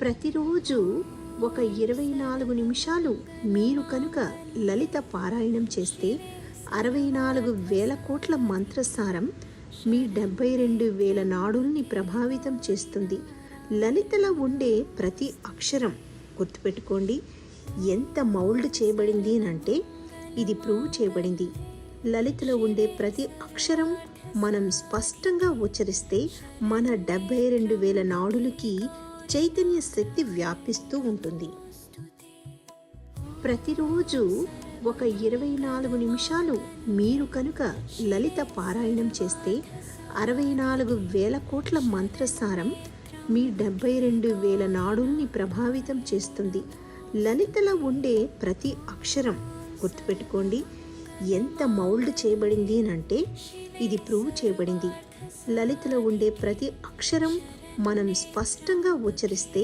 ప్రతిరోజు ఒక 24 నిమిషాలు మీరు కనుక లలిత పారాయణం చేస్తే 64,000 కోట్ల మంత్రసారం మీ 72,000 నాడుల్ని ప్రభావితం చేస్తుంది. లలితలో ఉండే ప్రతి అక్షరం గుర్తుపెట్టుకోండి, ఎంత మౌల్డ్ చేయబడింది అంటే ఇది ప్రూవ్ చేయబడింది. లలితలో ఉండే ప్రతి అక్షరం మనం స్పష్టంగా ఉచ్చరిస్తే మన 72,000 నాడులకి చైతన్య శక్తి వ్యాపిస్తూ ఉంటుంది. ప్రతిరోజు ఒక 24 నిమిషాలు మీరు కనుక లలిత పారాయణం చేస్తే 64,000 కోట్ల మంత్రసారం మీ 72,000 నాడుల్ని ప్రభావితం చేస్తుంది. లలితలో ఉండే ప్రతి అక్షరం గుర్తుపెట్టుకోండి, ఎంత మౌల్డ్ చేయబడింది అంటే ఇది ప్రూవ్ చేయబడింది. లలితలో ఉండే ప్రతి అక్షరం మనం స్పష్టంగా ఉచ్చరిస్తే